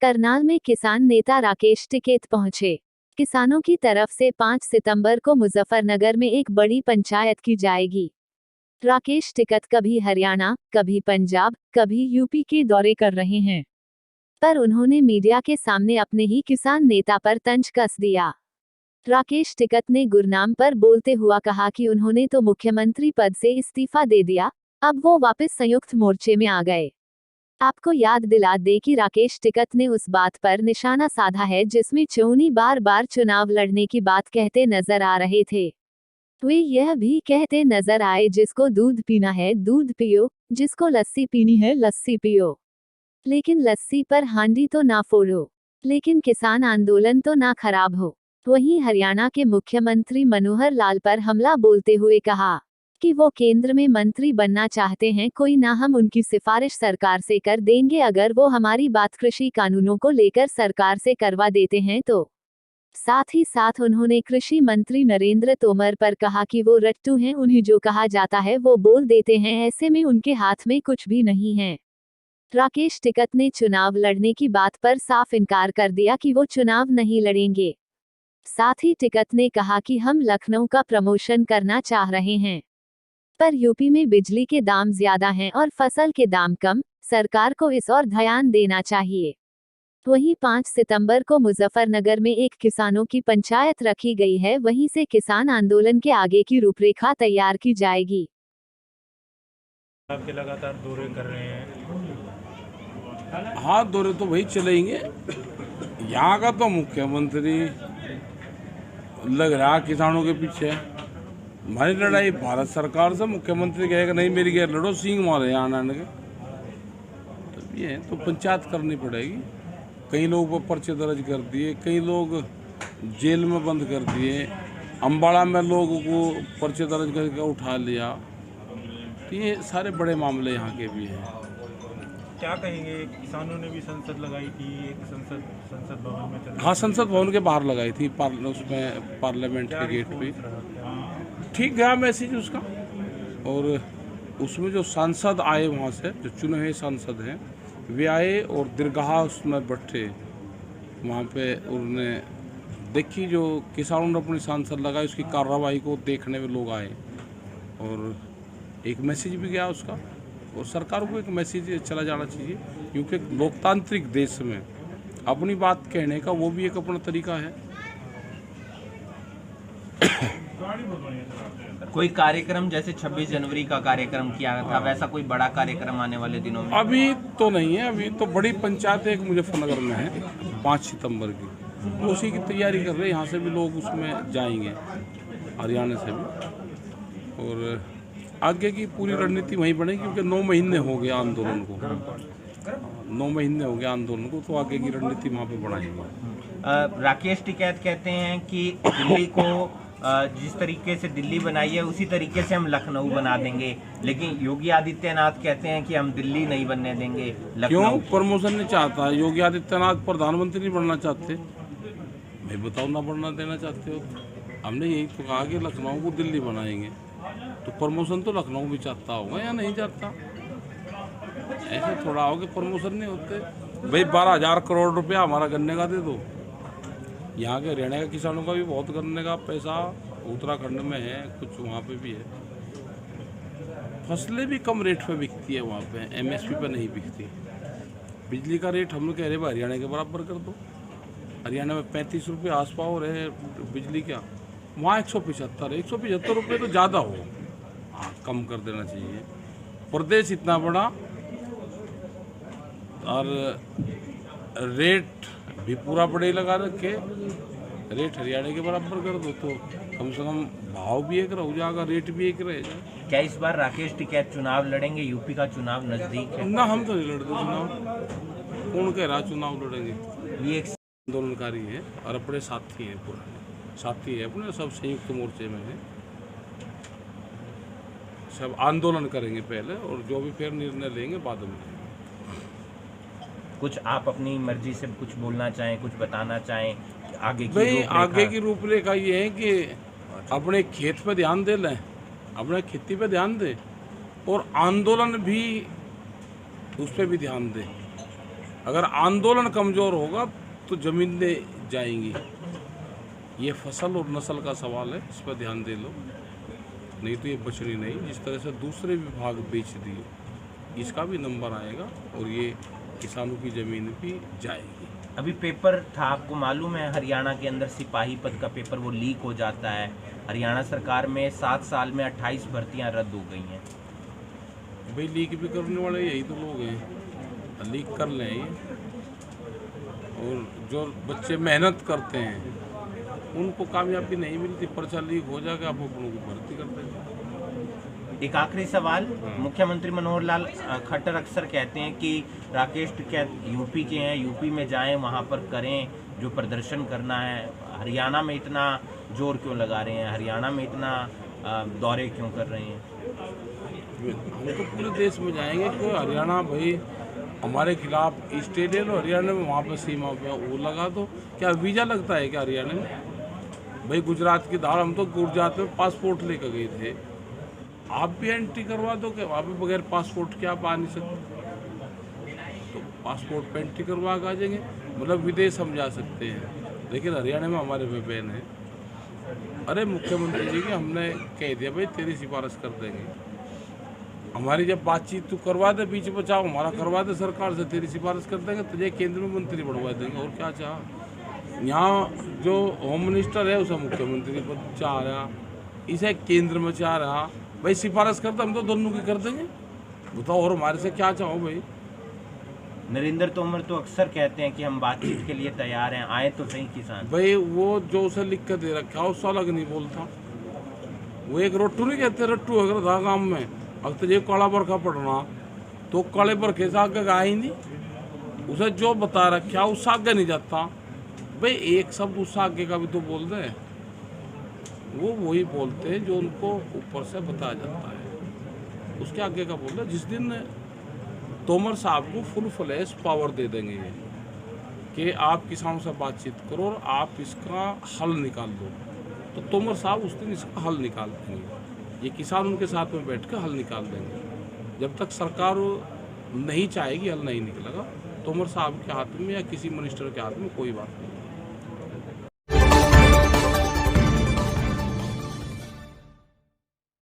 करनाल में किसान नेता राकेश टिकैत पहुंचे। किसानों की तरफ से 5 सितंबर को मुजफ्फरनगर में एक बड़ी पंचायत की जाएगी। राकेश टिकैत कभी हरियाणा, कभी पंजाब, कभी यूपी के दौरे कर रहे हैं, पर उन्होंने मीडिया के सामने अपने ही किसान नेता पर तंज कस दिया। राकेश टिकैत ने गुरनाम पर बोलते हुआ कहा कि उन्होंने तो मुख्यमंत्री पद से इस्तीफा दे दिया, अब वो वापस संयुक्त मोर्चे में आ गए। आपको याद दिला दे कि राकेश टिकैत ने उस बात पर निशाना साधा है जिसमें चौनी बार बार चुनाव लड़ने की बात कहते नजर आ रहे थे। वे यह भी कहते नजर आए जिसको दूध पीना है दूध पियो, जिसको लस्सी पीनी है लस्सी पियो, लेकिन लस्सी पर हांडी तो ना फोड़ो, लेकिन किसान आंदोलन तो ना खराब हो। वहीं हरियाणा के मुख्यमंत्री मनोहर लाल पर हमला बोलते हुए कहा कि वो केंद्र में मंत्री बनना चाहते हैं, कोई ना, हम उनकी सिफारिश सरकार से कर देंगे अगर वो हमारी बात कृषि कानूनों को लेकर सरकार से करवा देते हैं तो। साथ ही साथ उन्होंने कृषि मंत्री नरेंद्र तोमर पर कहा कि वो रट्टू हैं, उन्हें जो कहा जाता है वो बोल देते हैं, ऐसे में उनके हाथ में कुछ भी नहीं है। राकेश टिकैत ने चुनाव लड़ने की बात पर साफ इनकार कर दिया कि वो चुनाव नहीं लड़ेंगे। साथ ही टिकैत ने कहा कि हम लखनऊ का प्रमोशन करना चाह रहे हैं, पर यूपी में बिजली के दाम ज्यादा हैं और फसल के दाम कम, सरकार को इस और ध्यान देना चाहिए। वहीं 5 सितंबर को मुजफ्फरनगर में एक किसानों की पंचायत रखी गई है, वहीं से किसान आंदोलन के आगे की रूपरेखा तैयार की जाएगी। आपके लगातार दौरे कर रहे हैं। हाँ, दौरे तो वही चलेंगे। यहाँ का तो मुख्यमंत्री लग रहा किसानों के पीछे। हमारी लड़ाई भारत सरकार से, मुख्यमंत्री कहेगा नहीं मेरी गैर लड़ो, सींग मारे यहाँ आने के, तो ये तो पंचायत करनी पड़ेगी। कई लोग पर पर्चे दर्ज कर दिए, कई लोग जेल में बंद कर दिए, अम्बाड़ा में लोगों को पर्चे दर्ज करके उठा लिया, तो ये सारे बड़े मामले यहाँ के भी हैं। क्या कहेंगे, किसानों ने भी संसद लगाई थी, एक संसद भवन में हाँ, संसद भवन के बाहर लगाई थी, उसमें पार्लियामेंट के गेट पे। ठीक गया मैसेज उसका, और उसमें जो सांसद आए वहाँ से, जो चुने हुए सांसद हैं वे आए और दीर्घा उसमें बैठे वहाँ पे, उन्होंने देखी जो किसानों ने अपनी सांसद लगाई उसकी कार्रवाई को देखने में लोग आए, और एक मैसेज भी गया उसका, और सरकार को एक मैसेज चला जाना चाहिए, क्योंकि लोकतांत्रिक देश में अपनी बात कहने का वो भी एक अपना तरीका है। कोई कार्यक्रम जैसे 26 जनवरी का कार्यक्रम किया था, वैसा कोई बड़ा कार्यक्रम आने वाले दिनों में? अभी तो नहीं है। अभी तो बड़ी पंचायत एक मुजफ्फरनगर में है 5 सितंबर की, उसी की तैयारी कर रहे हैं। यहाँ से भी लोग उसमें जाएंगे, हरियाणा से भी, और आगे की पूरी रणनीति वहीं बनेगी, क्योंकि 9 महीने हो गए आंदोलन को, 9 महीने हो गए आंदोलन को, तो आगे की रणनीति वहाँ पे बनाएंगे। राकेश टिकैत कहते हैं कि दिल्ली को जिस तरीके से दिल्ली बनाई है उसी तरीके से हम लखनऊ बना देंगे, लेकिन योगी आदित्यनाथ कहते हैं कि हम दिल्ली नहीं बनने देंगे। क्यों? प्रमोशन नहीं चाहता है योगी आदित्यनाथ, प्रधानमंत्री नहीं बनना चाहते? मैं बताओ, ना बनना देना चाहते हो? हमने यही तो कहा कि लखनऊ को दिल्ली बनाएंगे, तो प्रमोशन तो लखनऊ भी चाहता होगा या नहीं चाहता? ऐसे थोड़ा हो कि प्रमोशन नहीं होते। भाई 12,000 करोड़ रुपया हमारा गन्ने का दे दो। यहाँ के हरियाणा के किसानों का भी बहुत गन्ने का पैसा उत्तराखंड में है, कुछ वहाँ पे भी है। फसलें भी कम रेट पे बिकती है वहाँ पे, MSP पे नहीं बिकती। बिजली का रेट हम लोग कह रहे हैं हरियाणा के बराबर कर दो। हरियाणा में 35 रुपये आस पास है बिजली का, वहाँ 175 है। 175 रुपये तो ज़्यादा हो, हाँ, कम कर देना चाहिए। प्रदेश इतना बड़ा और रेट भी पूरा बड़े लगा रखे, रेट हरियाणा के बराबर कर दो, तो कम से कम भाव भी एक रह जाएगा, रेट भी एक रहेगा। क्या इस बार राकेश टिकैत चुनाव लड़ेंगे? यूपी का चुनाव नजदीक है। ना, हम तो नहीं लड़ते चुनाव। कौन कह रहा चुनाव लड़ेंगे? ये एक आंदोलनकारी है और अपने साथी हैं, पुराने साथी है अपने, सब संयुक्त मोर्चे में हैं, सब आंदोलन करेंगे पहले, और जो भी फिर निर्णय लेंगे बाद में। कुछ आप अपनी मर्जी से कुछ बोलना चाहें, कुछ बताना चाहें कि आगे की भाई आगे की रूपरेखा ये है कि अपने खेत पे ध्यान दे लें, अपने खेती पे ध्यान दें, और आंदोलन भी उस पर भी ध्यान दें। अगर आंदोलन कमज़ोर होगा तो ज़मीनें जाएंगी। ये फसल और नस्ल का सवाल है, इस पर ध्यान दे लो, नहीं तो ये बचनी नहीं। जिस तरह से दूसरे विभाग बेच दिए, इसका भी नंबर आएगा और ये किसानों की ज़मीन भी जाएगी। अभी पेपर था, आपको मालूम है हरियाणा के अंदर सिपाही पद का पेपर वो लीक हो जाता है। हरियाणा सरकार में 7 साल में 28 भर्तियां रद्द हो गई हैं। भाई लीक भी करने वाले यही तो लोग हैं, लीक कर लें ये। और जो बच्चे मेहनत करते हैं उनको कामयाबी नहीं मिलती, पर्चा लीक हो जाएगा, आप अपनों को भर्ती कर देंगे। एक आखिरी सवाल, मुख्यमंत्री मनोहर लाल खट्टर अक्सर कहते हैं कि राकेश टिकैत यूपी के हैं, यूपी में जाएं, वहां पर करें जो प्रदर्शन करना है। हरियाणा में इतना जोर क्यों लगा रहे हैं, हरियाणा में इतना दौरे क्यों कर रहे हैं? हम तो पूरे देश में जाएंगे, क्यों हरियाणा भाई हमारे खिलाफ स्टेट है, तो हरियाणा में वहाँ पर सीमा पे वो लगा दो। क्या वीज़ा लगता है क्या हरियाणा में? भाई गुजरात की दाल, हम तो गुजरात में पासपोर्ट लेकर गए थे, आप भी एंट्री करवा दो कि वहाँ पे बगैर पासपोर्ट के आप आ नहीं सकते, तो पासपोर्ट पे एंट्री करवा के आ जाएंगे। मतलब विदेश हम जा सकते हैं, लेकिन हरियाणा में हमारे पे बैन है। अरे मुख्यमंत्री जी की हमने कह दिया भाई तेरी सिफारिश कर देंगे, हमारी जब बातचीत तू करवा दे, बीच बचाओ हमारा करवा दे सरकार से, तेरी सिफारिश कर देंगे, तुझे केंद्र में मंत्री बढ़वा देंगे। और क्या चाह, यहाँ जो होम मिनिस्टर है उसे मुख्यमंत्री पद चाह रहा, इसे केंद्र में चाह रहा, भाई सिफारिश करते हम तो दोनों की कर देंगे, बताओ और हमारे से क्या चाहो भाई। नरेंद्र तोमर तो अक्सर कहते हैं कि हम बातचीत के लिए तैयार हैं, आए तो सही किसान। भाई वो जो उसे लिख कर दे रखा उससे अलग नहीं बोलता, वो एक रट्टू नहीं कहते, रट्टू अगर था गाँव में, अब तुझे काला बरखा पड़ना तो काले बरखे से आगे गा ही नहीं, उसे जो बता रखा उससे आगे नहीं जाता। भाई एक शब्द उससे आगे का भी तो बोल दे, वो वही बोलते हैं जो उनको ऊपर से बताया जाता है, उसके आगे का बोल दे। जिस दिन तोमर साहब को फुल फ्लैश पावर दे देंगे ये कि आप किसानों से बातचीत करो और आप इसका हल निकाल दो, तो तोमर साहब उस दिन इसका हल निकाल देंगे। ये किसान उनके साथ में बैठ कर हल निकाल देंगे। जब तक सरकार नहीं चाहेगी हल नहीं निकलेगा। तोमर साहब के हाथ में या किसी मिनिस्टर के हाथ में कोई बात नहीं।